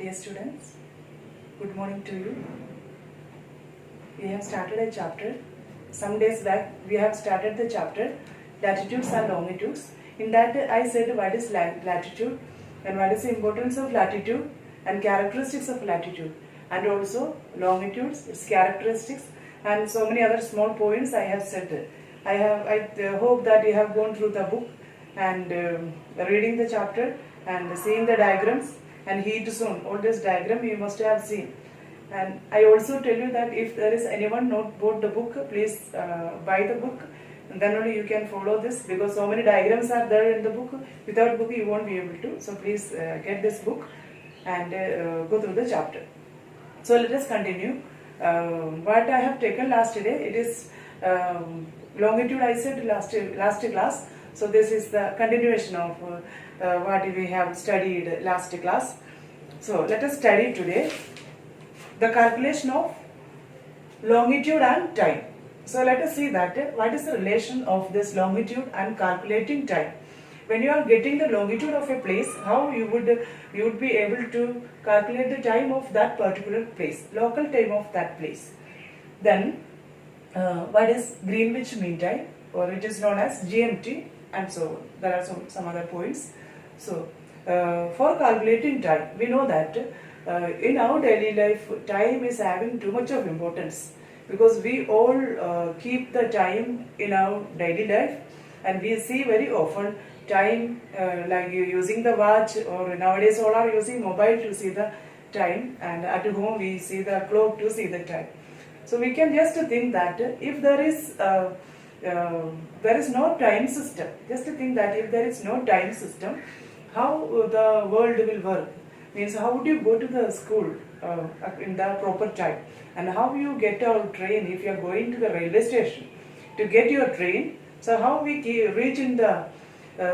Dear students, good morning to you. We have started a chapter. Some days back we have started the chapter latitudes and longitudes. In that I said what is latitude and what is the importance of latitude and characteristics of latitude, and also longitudes, its characteristics, and so many other small points I have said. I hope that you have gone through the book and reading the chapter and seeing the diagrams and heat zone. All this diagram you must have seen. And I also tell you that if there is anyone not bought the book, please buy the book. And then only you can follow this, because so many diagrams are there in the book. Without book you won't be able to. So please get this book and go through the chapter. So let us continue. What I have taken last day, it is longitude I said last class. So this is the continuation of what we have studied last class. So let us study today the calculation of longitude and time. So let us see that what is the relation of this longitude and calculating time. When you are getting the longitude of a place, how you would be able to calculate the time of that particular place, local time of that place. Then what is Greenwich Mean Time, or it is known as GMT, and so on. There are some other points. So for calculating time, we know that in our daily life time is having too much of importance, because we all keep the time in our daily life, and we see very often time like using the watch, or nowadays all are using mobile to see the time, and at home we see the clock to see the time. So we can just think that if there is no time system, just think that if there is no time system, how the world will work. Means how would you go to the school in the proper time, and how you get our train if you are going to the railway station to get your train. So how we reach in the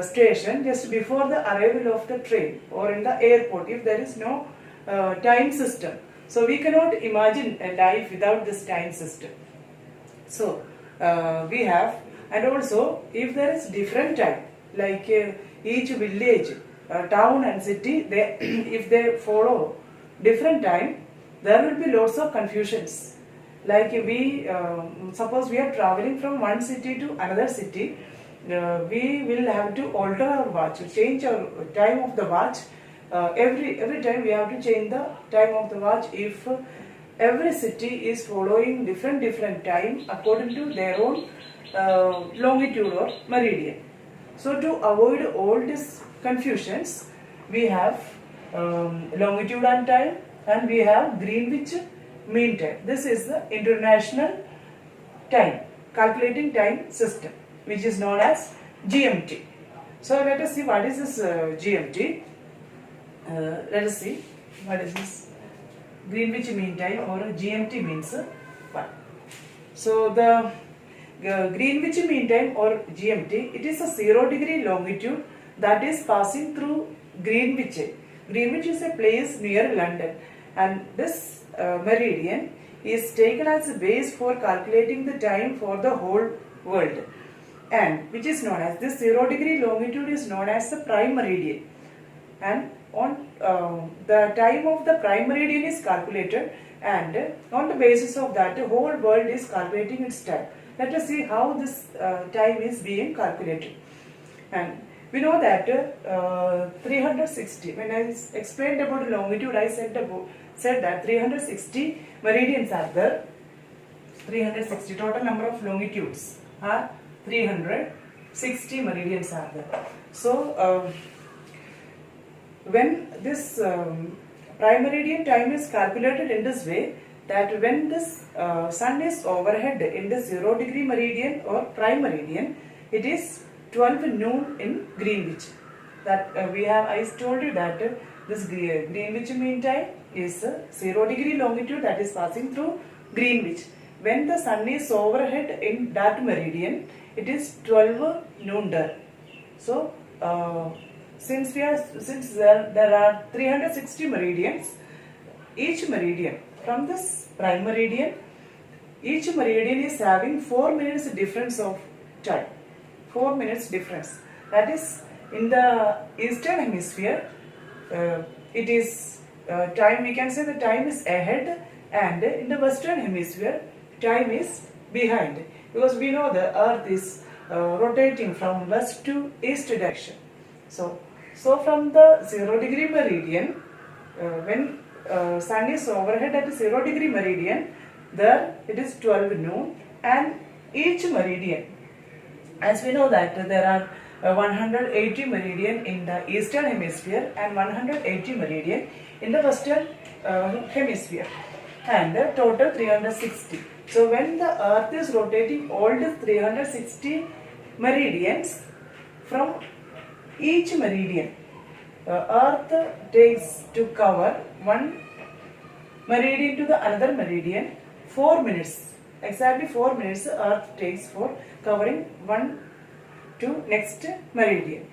station just before the arrival of the train, or in the airport if there is no time system. So we cannot imagine a life without this time system. So we have, and also if there is different time, like each village, town and city, they if they follow different time, there will be lots of confusions. Like we suppose we are traveling from one city to another city, we will have to alter our watch, change our time of the watch. Every time we have to change the time of the watch if every city is following different time according to their own longitude or meridian. So to avoid all these confusions, we have longitude and time, and we have Greenwich Mean Time. This is the international time, calculating time system, which is known as GMT. So let us see what is this GMT. Let us see what is this Greenwich Mean Time, or GMT means what. So the Greenwich Mean Time, or GMT, it is a 0-degree longitude that is passing through Greenwich. Greenwich is a place near London, and this meridian is taken as a base for calculating the time for the whole world, and which is known as this 0-degree longitude is known as the prime meridian. And on the time of the prime meridian is calculated, and on the basis of that the whole world is calculating its time. Let us see how this time is being calculated. And we know that 360, when I explained about longitude, I said that 360 meridians are there. 360 total number of longitudes are 360 meridians are there. So when this prime meridian time is calculated in this way, that when this sun is overhead in the 0-degree meridian or prime meridian, it is 12 noon in Greenwich. That I told you that this Greenwich Mean Time is 0-degree longitude that is passing through Greenwich. When the sun is overhead in that meridian, it is 12 noon there. So since there are 360 meridians, each meridian from this prime meridian, each meridian is having 4 minutes difference of time. 4 minutes difference. That is, in the eastern hemisphere, it is time, we can say the time is ahead, and in the western hemisphere time is behind, because we know the earth is rotating from west to east direction. So from the 0 degree meridian, when sun is overhead at 0 degree meridian, there it is 12 noon, and each meridian, as we know that there are 180 meridian in the eastern hemisphere and 180 meridian in the western hemisphere, and total 360. So when the earth is rotating all the 360 meridians, from each meridian earth takes to cover one meridian to the another meridian 4 minutes. Exactly 4 minutes earth takes for covering one to next meridian.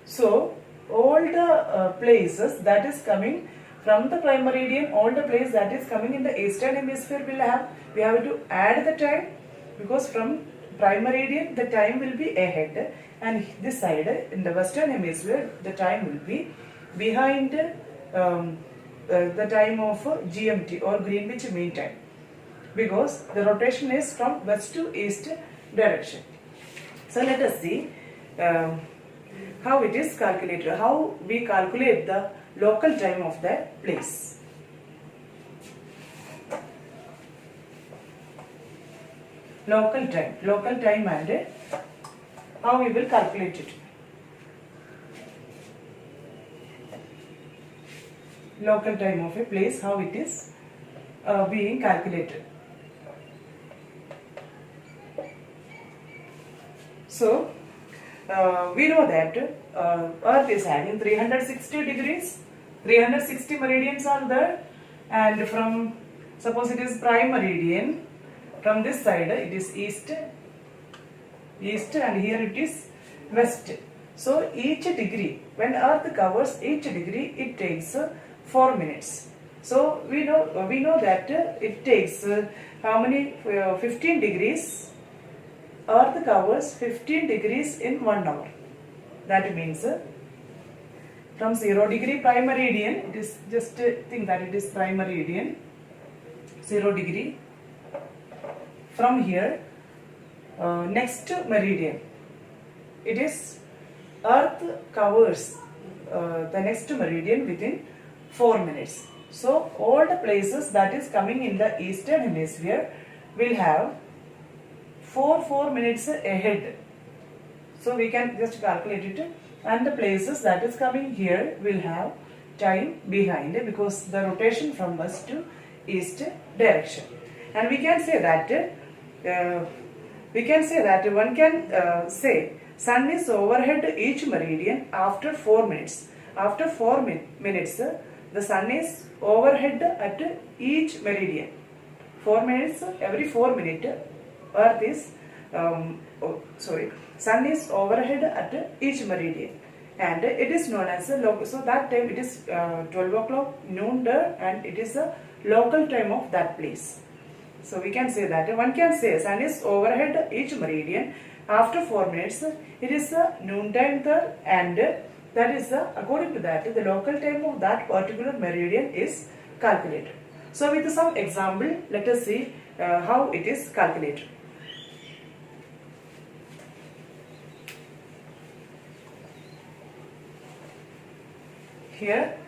So all the places that is coming from the prime meridian, all the place that is coming in the eastern hemisphere we have to add the time, because from prime meridian the time will be ahead, and this side in the western hemisphere the time will be behind the time of GMT or Greenwich Mean Time, because the rotation is from west to east direction. So let us see how it is calculated, how we calculate the local time of that place. Local time and how we will calculate it. Local time of a place, how it is being calculated. So we know that earth is having 360 degrees, 360 meridians are there, and from, suppose it is prime meridian, from this side it is east, and here it is west. So each degree, when earth covers each degree, it takes 4 minutes. So we know that it takes how many 15 degrees. Earth covers 15 degrees in 1 hour. That means from 0 degree prime meridian, it is just think that it is prime meridian, 0 degree. From here, next meridian, it is earth covers the next meridian within 4 minutes. So all the places that is coming in the eastern hemisphere will have 4 minutes ahead. So we can just calculate it, and the places that is coming here will have time behind, because the rotation from west to east direction. And we can say that one can say sun is overhead each meridian after 4 minutes. After 4 minutes, the sun is overhead at each meridian. 4 minutes, every 4 minutes, earth is sun is overhead at each meridian, and it is known as a local. So that time it is 12 o'clock noon there, and it is a local time of that place. So we can say that one can say sun is overhead each meridian after 4 minutes. It is a noon time there, and that is according to that the local time of that particular meridian is calculated. So with some example, let us see how it is calculated. Here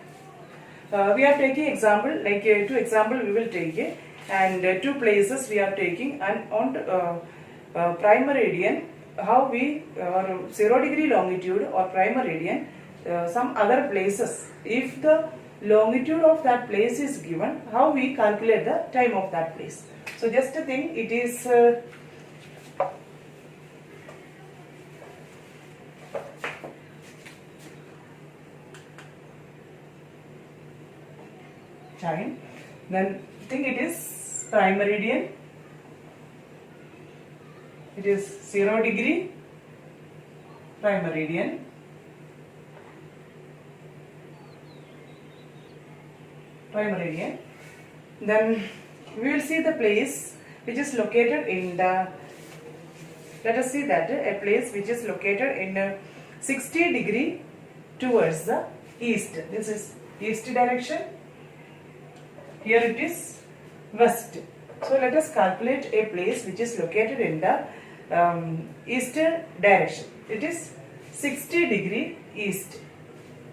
we are taking example, like 2 example we will take it, and 2 places we are taking, and on prime meridian, how we 0 degree longitude or prime meridian, some other places, if the longitude of that place is given, how we calculate the time of that place. So just to think, it is time, then think it is prime meridian, it is 0 degree prime meridian, then we will see the place which is located in the, let us see that a place which is located in 60 degree towards the east. This is east direction, Here it is west. So let us calculate a place which is located in the eastern direction. It is 60 degree east.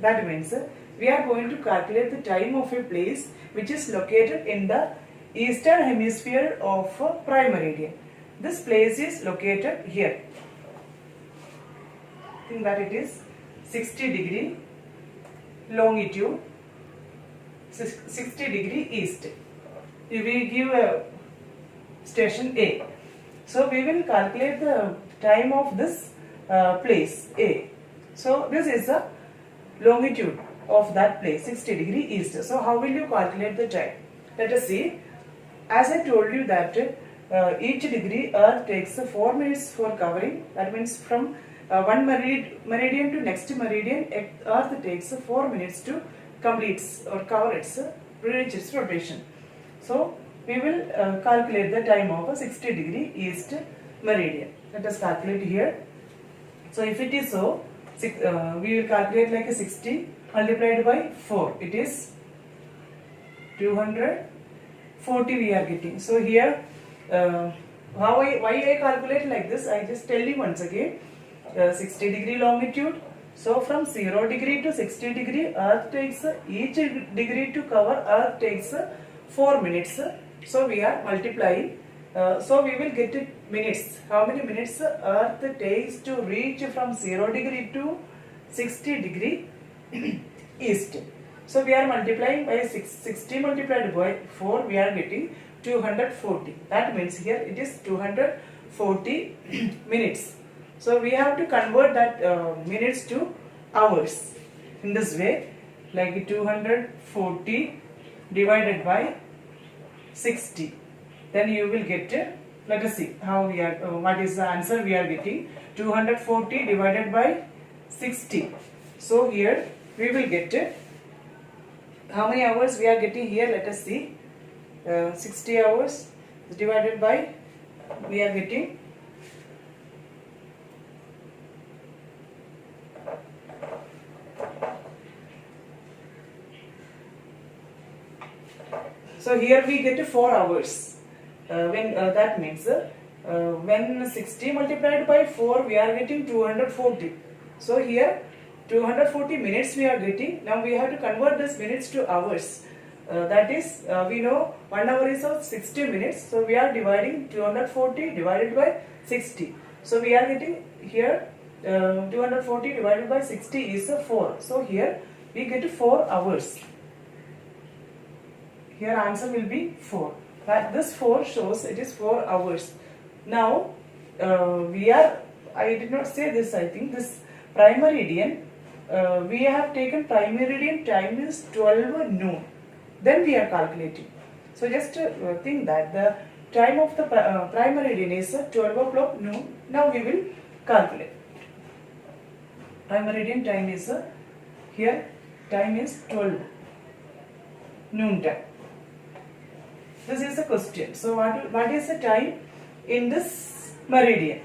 That means we are going to calculate the time of a place which is located in the eastern hemisphere of prime meridian. This place is located here. Think that it is 60 degree longitude, 60 degree east. We give a station A. So we will calculate the time of this place A. So this is the longitude of that place, 60 degree east. So how will you calculate the time? Let us see. As I told you that each degree Earth takes 4 minutes for covering. That means from one meridian to next meridian, Earth takes 4 minutes to complete or cover its reach its rotation. So we will calculate the time of a 60 degree east meridian. Let us calculate here. So if it is so, we will calculate like a 60 multiplied by 4. It is 240 we are getting. So here, why I calculate like this, I just tell you once again. 60 degree longitude. So from 0 degree to 60 degree, Earth takes each degree to cover, Earth takes 4 minutes. So we are multiplying. So we will get it minutes. How many minutes Earth takes to reach from 0 degree to 60 degree east. So we are multiplying by 60 multiplied by 4, we are getting 240. That means here it is 240 minutes. So we have to convert that minutes to hours. In this way, like 240 divided by 60. Then you will get, let us see how we are, what is the answer we are getting. 240 divided by 60. So here we will get how many hours we are getting here. Let us see. 60 hours divided by, we are getting so here we get 4 hours. When that means when 60 multiplied by 4, we are getting 240. So here 240 minutes we are getting. Now we have to convert this minutes to hours. That is, we know 1 hour is of 60 minutes. So we are dividing 240 divided by 60. So we are getting here 240 divided by 60 is 4. So here we get 4 hours. Here answer will be 4. That this 4 shows it is 4 hours. Now I did not say this, I think this prime meridian, we have taken prime meridian time is 12 noon. Then we are calculating. So just think that the time of the prime meridian is 12 o'clock noon. Now we will calculate. Prime meridian time is here time is 12 noon time. This is the question. So what is the time in this meridian?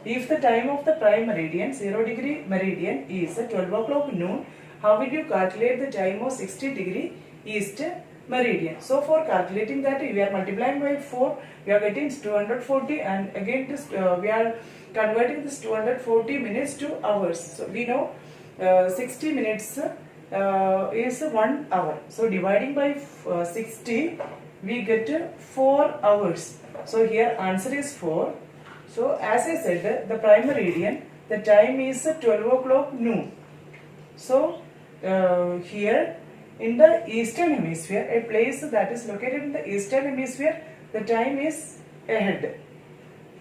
If the time of the prime meridian, 0 degree meridian is 12 o'clock noon, how will you calculate the time of 60 degree east meridian? So for calculating that, we are multiplying by 4, we are getting 240, and again this we are converting this 240 minutes to hours. So we know 60 minutes is 1 hour. So dividing by 60, we get 4 hours. So here answer is 4. So as I said, the prime meridian, the time is 12 o'clock noon. So here in the eastern hemisphere, a place that is located in the eastern hemisphere, the time is ahead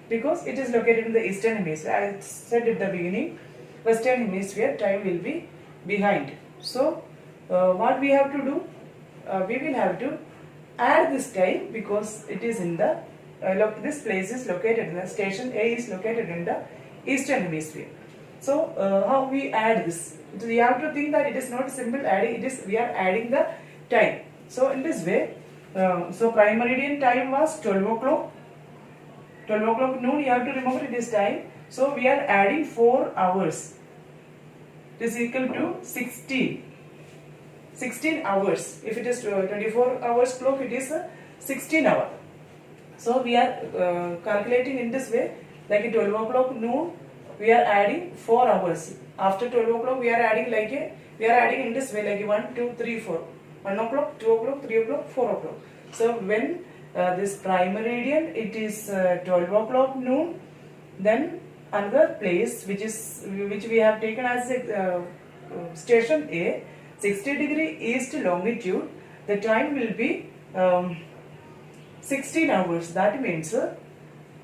because it is located in the eastern hemisphere. I said at the beginning, western hemisphere time will be behind. So what we have to do, we will have to add this time because it is in the this place is located in the station A is located in the eastern hemisphere. So how we add this? We have to think that it is not simple adding, it is we are adding the time. So in this way, so prime meridian time was 12 o'clock. 12 o'clock noon, you have to remember it is time. So we are adding 4 hours. It is equal to 60. 16 hours. If it is 24 hours clock, it is 16 hour. So we are calculating in this way, like at 12 o'clock noon, we are adding 4 hours. After 12 o'clock, we are adding we are adding in this way, like 1, 2, 3, 4. 1 o'clock, 2 o'clock, 3 o'clock, 4 o'clock. So when this prime meridian, it is 12 o'clock noon, then another place which we have taken as station A, 60° east longitude, the time will be 16 hours. That means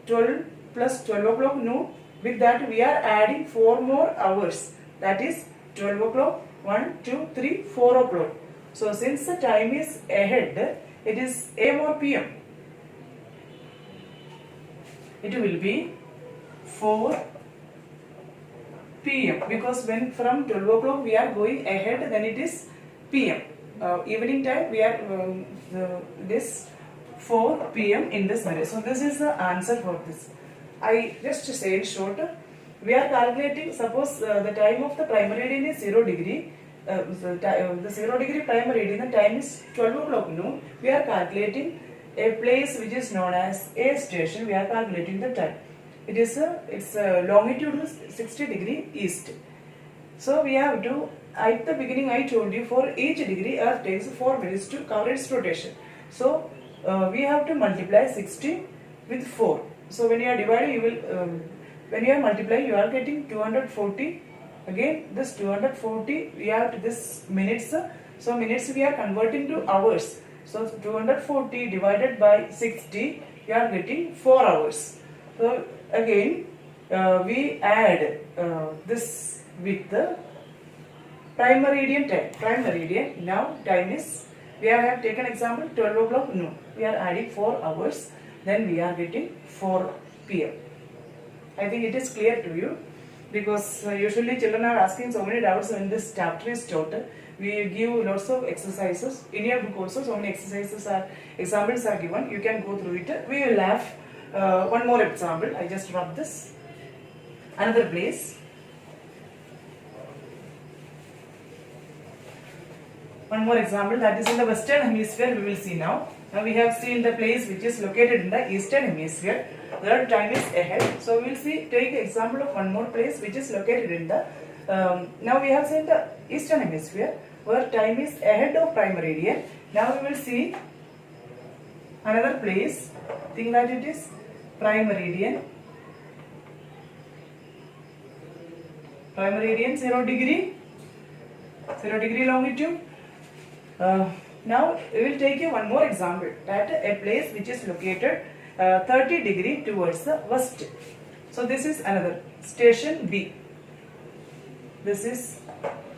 12 plus 12 o'clock noon. With that we are adding 4 more hours. That is 12 o'clock, 1, 2, 3, 4 o'clock. So since the time is ahead, it is AM or PM. It will be 4 PM, because when from 12 o'clock we are going ahead, then it is PM. Evening time we are this 4 PM in this manner. So this is the answer for this. I just say in short, we are calculating, suppose the time of the prime meridian is 0°, the 0° prime meridian, the time is 12 o'clock noon. We are calculating a place which is known as A station. We are calculating the time. It is its longitude is 60° east. So we have to, at the beginning I told you, for each degree Earth takes 4 minutes to cover its rotation. So we have to multiply 60 with 4. So when you are dividing, you will when you are multiplying, you are getting 240. Again this 240 we have to this minutes. So minutes we are converting to hours. So 240 divided by 60, you are getting 4 hours. So again we add this with the prime meridian time. Prime meridian, now time is, we have taken example 12 o'clock noon. We are adding 4 hours, then we are getting 4 PM. I think it is clear to you, because usually children are asking so many doubts when this chapter is taught. We give lots of exercises. In your book also so many examples are given. You can go through it. We will have one more example. I just rub this. Another place. One more example, that is in the western hemisphere we will see now. Now we have seen the place which is located in the eastern hemisphere. Their time is ahead. So we will take example of one more place which is located in the now we have seen the eastern hemisphere where time is ahead of prime meridian. Now we will see another place. Think that it is prime meridian. Prime meridian 0°, 0° longitude. Now we will take you one more example, that a place which is located 30° towards the west. So this is another station B. This is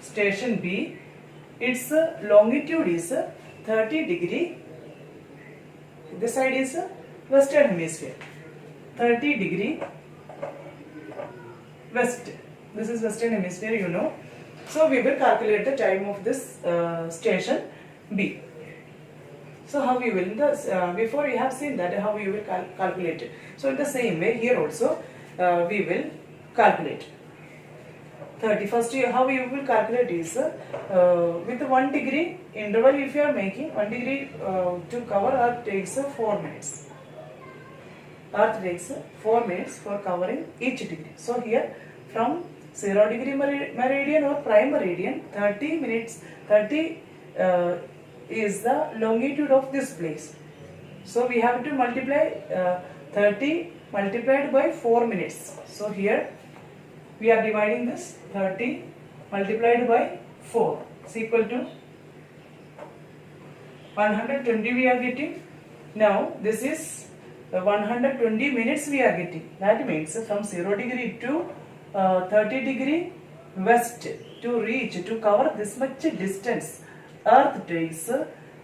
station B. Its longitude is 30°. This side is western hemisphere. 30° west. This is western hemisphere, you know. So we will calculate the time of this station B. So how we will, before we have seen that how we will calculate it. So in the same way here also we will calculate. 31st, how we will calculate is with 1° interval. If you are making 1° to cover, Earth takes 4 minutes. Earth takes 4 minutes for covering each degree. So here from 0° meridian or prime meridian, 30 is the longitude of this place. So we have to multiply 30 multiplied by 4 minutes. So here we are dividing this 30 multiplied by 4 is equal to 120 we are getting. Now this is 120 minutes we are getting. That means from 0° to 30° west to reach, to cover this much distance, Earth takes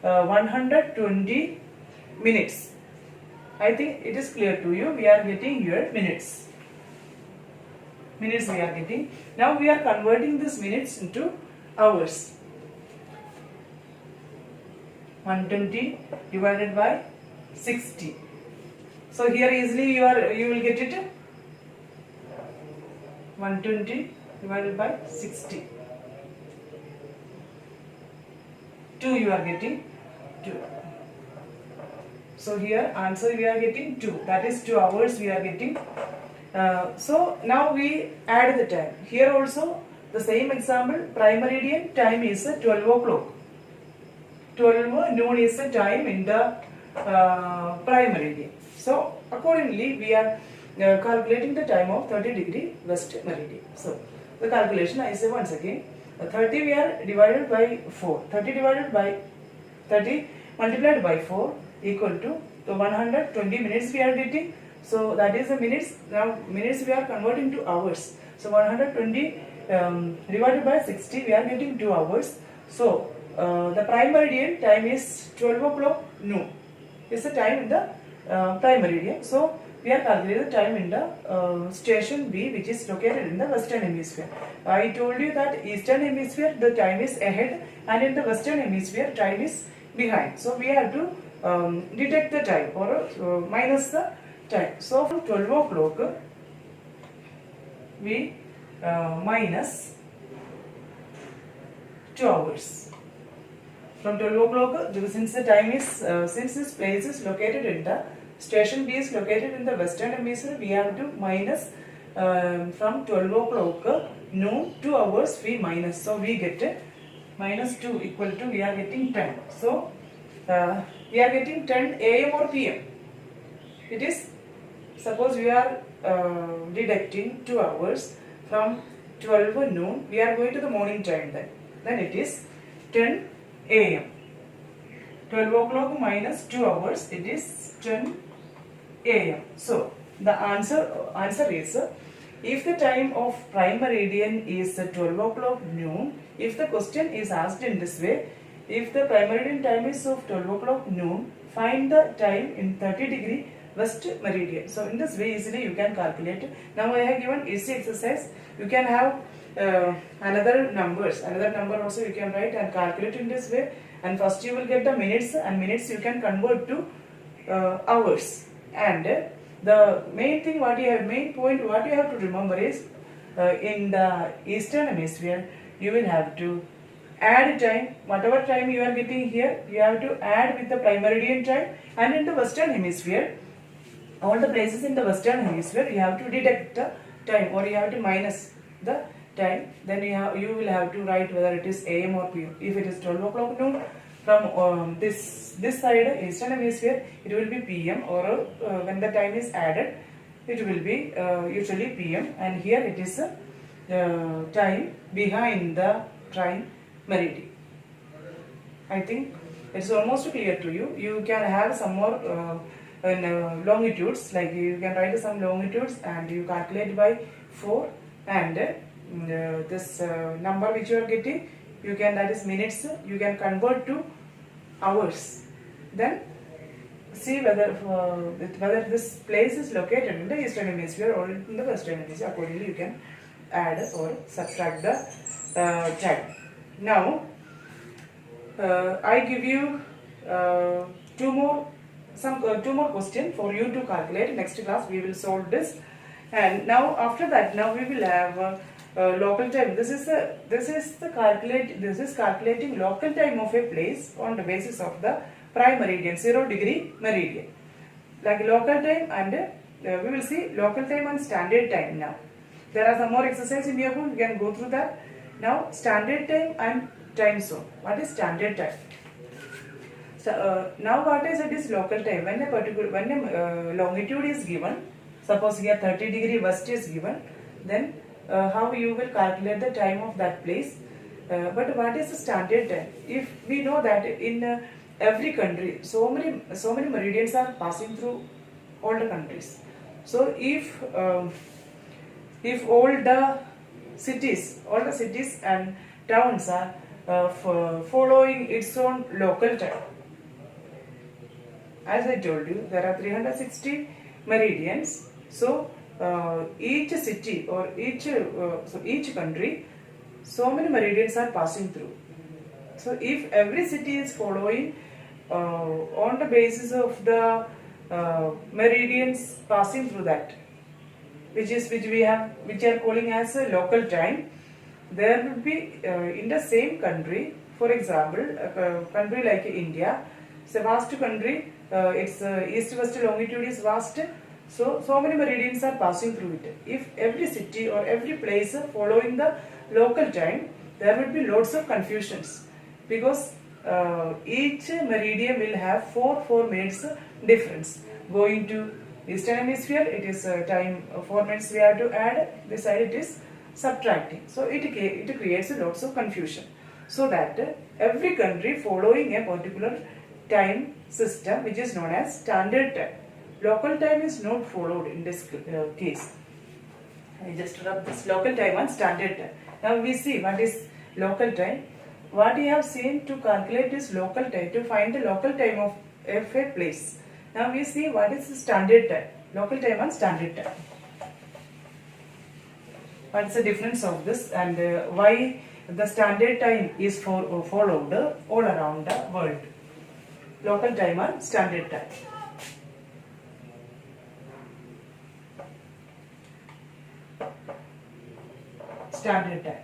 120 minutes. I think it is clear to you. We are getting here minutes. Minutes we are getting. Now we are converting this minutes into hours. 120 divided by 60. So here easily you will get it. 120 divided by 60. 2 you are getting 2. So here answer we are getting 2, that is 2 hours we are getting. So now we add the time. Here also the same example, prime meridian time is 12 o'clock. 12 noon is the time in the prime meridian. So accordingly we are calculating the time of 30 degree west meridian. So the calculation I say once again, 30 we are divided by 4. 30 divided by 30 multiplied by 4 equal to the 120 minutes we are getting. So that is the minutes. Now minutes we are converting to hours. So 120 divided by 60 we are getting 2 hours. So the prime meridian time is 12 o'clock noon. Is the time in the prime meridian. So we are calculating the time in the station B, which is located in the western hemisphere. I told you that eastern hemisphere the time is ahead, and in the western hemisphere time is behind. So we have to detect the time or minus the time. So from 12 o'clock we minus 2 hours. From 12 o'clock, since the time is, since this place is located in the, station B is located in the western hemisphere, we have to minus from 12 o'clock noon 2 hours we minus. So we get minus 2 equal to, we are getting 10. So we are getting 10 AM or PM. It is, suppose we are deducting 2 hours from 12 noon, we are going to the morning time then. Then it is 10 AM. 12 o'clock minus 2 hours, it is 10 AM. So the answer is, if the time of prime meridian is 12 o'clock noon, if the question is asked in this way, if the prime meridian time is of 12 o'clock noon, find the time in 30 degree west meridian. So in this way easily you can calculate. Now I have given easy exercise. You can have another number also you can write and calculate in this way, and first you will get the minutes, and minutes you can convert to hours. And the main thing main point what you have to remember is, in the eastern hemisphere you will have to add time, whatever time you are getting here you have to add with the prime meridian time, and in the western hemisphere, all the places in the western hemisphere you have to deduct the time, or you have to minus the time. Then you will have to write whether it is AM or PM. If it is 12 o'clock noon, from this side eastern hemisphere it will be PM, or when the time is added it will be usually PM, and here it is time behind the prime meridian. I think it's almost clear to you. You can have some more longitudes, like you can write some longitudes and you calculate by 4, and this number which you are getting, you can, that is minutes, you can convert to hours. Then see whether this place is located in the eastern hemisphere or in the western hemisphere. Accordingly you can add or subtract the time. Now I give you two more questions for you to calculate. Next class we will solve this, and now after that, now we will have local time. This is calculating local time of a place on the basis of the prime meridian, 0 degree meridian, like local time, and we will see local time and standard time. Now there are some more exercises in your book, you can go through that. Now standard time and time zone. What is standard time? So now what is it is local time. When a longitude is given, suppose here 30 degree west is given, then how you will calculate the time of that place. But what is the standard time? If we know that in every country so many meridians are passing through all the countries. So if all the cities and towns are following its own local time, as I told you, there are 360 meridians. So each city or each country, so many meridians are passing through. So if every city is following on the basis of the meridians passing through that, which are calling as a local time, there will be in the same country For example, a country like India, it's a vast country. Its east-west longitude is vast. So many meridians are passing through it. If every city or every place following the local time, there will be lots of confusions, because each meridian will have 4 minutes difference. Going to eastern hemisphere, it is time 4 minutes we have to add. This side it is subtracting. So it creates lots of confusion. So that every country following a particular time system which is known as standard time. Local time is not followed in this case. I just rub this local time and standard time. Now we see what is local time. What we have seen to calculate is local time, to find the local time of a place. Now we see what is the standard time, local time and standard time. What is the difference of this, and why the standard time is followed all around the world. Local time and standard time. Standard time.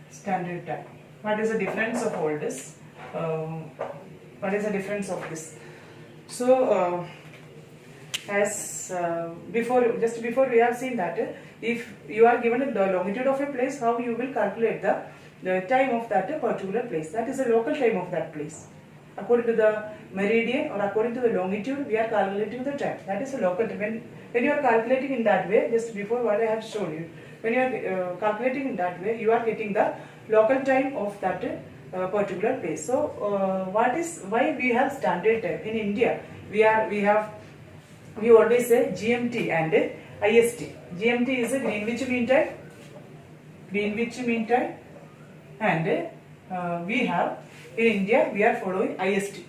Standard time. What is the difference of all this? What is the difference of this? So, just before we have seen that if you are given the longitude of a place, how you will calculate the time of that particular place. That is the local time of that place. According to the meridian or according to the longitude, we are calculating the time. That is the local time. When you are calculating in that way, just before what I have shown you, when you are calculating in that way, you are getting the local time of that particular place. So, why we have standard time in India? We always say GMT and IST. GMT is a Greenwich Mean Time. Greenwich Mean Time, and we have in India we are following IST.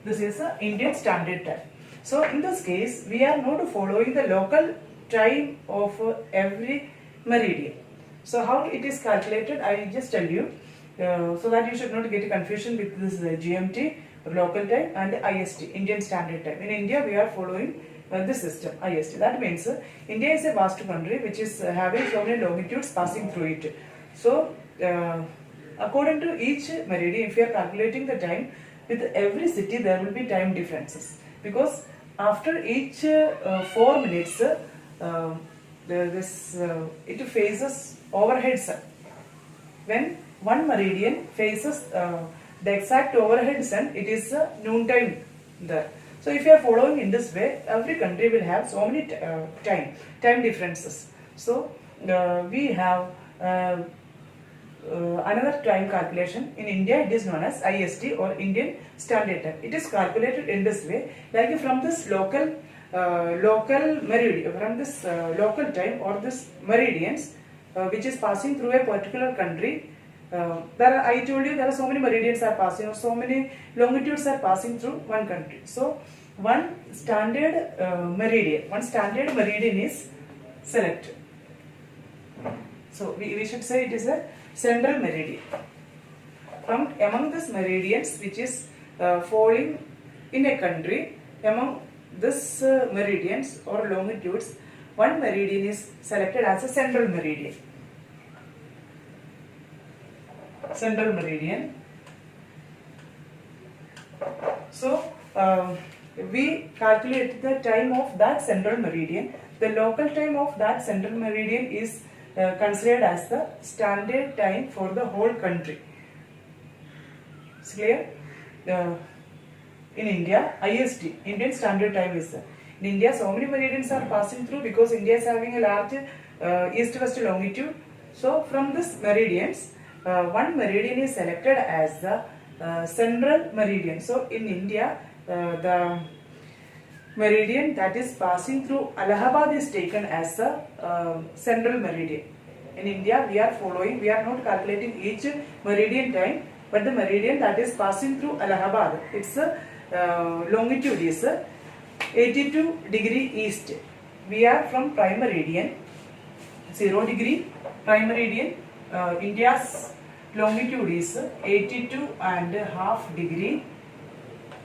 This is the Indian Standard Time. So in this case, we are not following the local time of every meridian. So how it is calculated, I just tell you, so that you should not get a confusion with this GMT, local time, and IST, Indian Standard Time. In India, we are following this system, IST. That means India is a vast country which is having so many longitudes passing through it. So according to each meridian, if you are calculating the time, with every city there will be time differences, because after each 4 minutes it faces overhead sun. When one meridian faces the exact overhead sun, it is noon time there. So if you are following in this way, every country will have so many time differences. So we have another time calculation. In India, it is known as IST or Indian Standard Time. It is calculated in this way, like from this local meridian, from this local time or this meridians which is passing through a particular country. I told you there are so many meridians are passing, or so many longitudes are passing through one country. So one standard meridian is selected. So we should say it is a central meridian. From among these meridians which is falling in a country, among this meridians or longitudes, one meridian is selected as a central meridian. Central meridian. So we calculate the time of that central meridian. The local time of that central meridian is considered as the standard time for the whole country. It's clear? In India, IST, Indian Standard Time is there. In India, so many meridians are passing through because India is having a large east-west longitude. So from this meridians, one meridian is selected as the central meridian. So in India, the meridian that is passing through Allahabad is taken as the central meridian. In India, we are not calculating each meridian time, but the meridian that is passing through Allahabad, its longitude is 82 degree east. We are from prime meridian, 0 degree prime meridian. India's longitude is 82.5 degree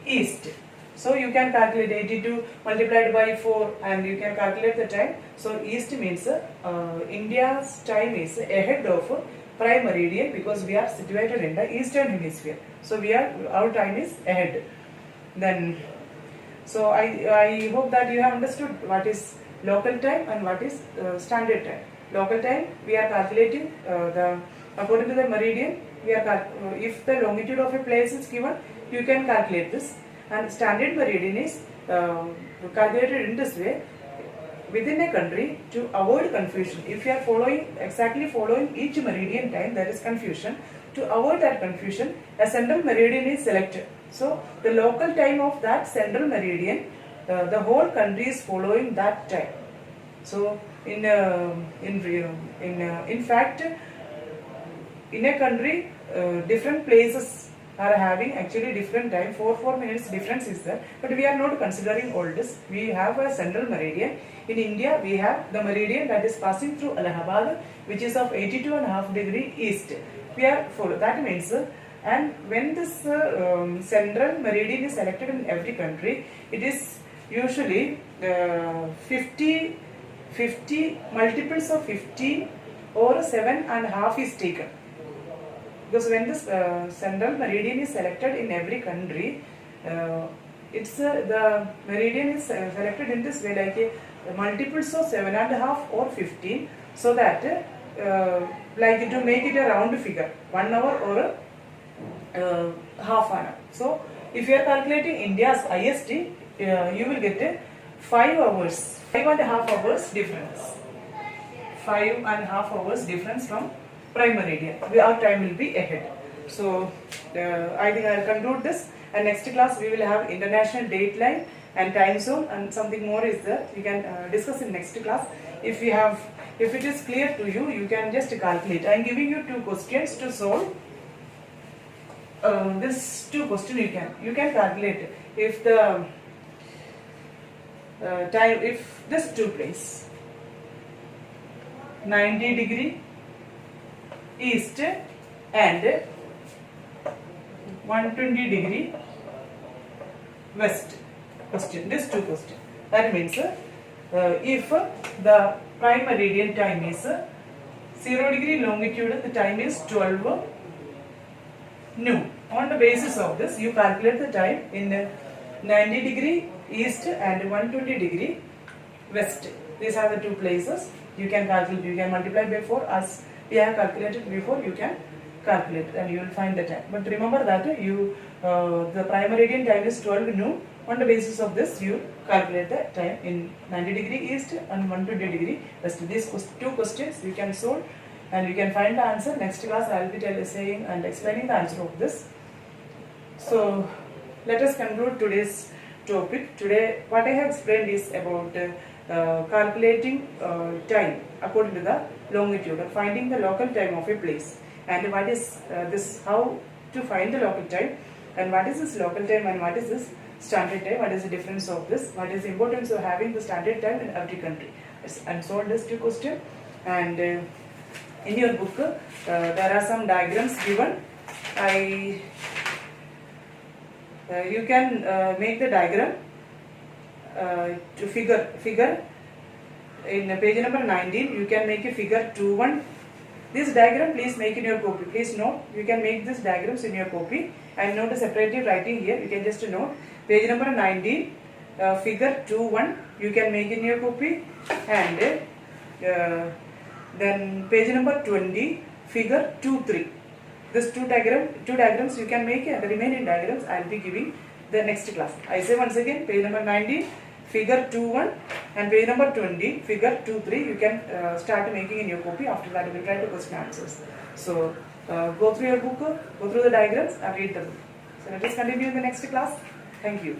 east. So you can calculate 82 multiplied by 4 and you can calculate the time. So east means India's time is ahead of prime meridian because we are situated in the eastern hemisphere. So our time is ahead. Then, so I hope that you have understood what is local time and what is standard time. Local time we are calculating according to the meridian. If the longitude of a place is given, you can calculate this. And standard meridian is calculated in this way within a country to avoid confusion. If you are exactly following each meridian time, there is confusion. To avoid that confusion, a central meridian is selected. So the local time of that central meridian, the whole country is following that time. So in fact, in a country, different places are having actually different time. 4 minutes difference is there, but we are not considering all this. We have a central meridian. In India, we have the meridian that is passing through Allahabad, which is of 82.5 degree east. We are follow. That means, and when this central meridian is selected in every country, it is usually 50 multiples of 15 or 7.5 is taken. Because when this central meridian is selected in every country, the meridian is selected in this way, like multiples of 7.5 or 15, so that like to make it a round figure, 1 hour or half an hour. So if you are calculating India's IST, you will get 5 hours, 5.5 hours difference. 5.5 hours difference from prime meridian. Our time will be ahead. So I think I will conclude this, and next class we will have international date line and time zone, and something more is there. We can discuss in next class. If it is clear to you, you can just calculate. I am giving you 2 questions to solve. This 2 questions you can calculate. If the time, if this 2 place 90 degree east and 120 degree west question, this 2 question. That means if the prime meridian time is 0 degree longitude, the time is 12 noon. On the basis of this, you calculate the time in 90 degree east and 120 degree west. These are the 2 places. You can calculate. You can multiply by 4 as we have calculated before. You can calculate and you will find the time. But remember that the prime meridian time is 12 noon. On the basis of this, you calculate the time in 90 degree east and 120 degree west. These 2 questions you can solve and you can find the answer. Next class I will be saying and explaining the answer of this. So let us conclude today's topic. Today what I have explained is about calculating time according to the longitude, finding the local time of a place, and what is how to find the local time, and what is this local time and what is this standard time, what is the difference of this, what is the importance of having the standard time in every country. And solve this 2 questions. And in your book there are some diagrams given. You can make the diagram to figure in page number 19. You can make a figure 2.1. This diagram please make in your copy. Please note, you can make these diagrams in your copy and note a separative writing here. You can just note page number 19, figure 2.1 you can make in your copy, and then page number 20, figure 2.3. This two diagrams you can make, and the remaining diagrams I will be giving the next class. I say once again, page number 19, figure 2.1, and page number 20, figure 2.3 you can start making in your copy. After that we will try to question answers. So go through your book, go through the diagrams and read the book. So let us continue in the next class. Thank you.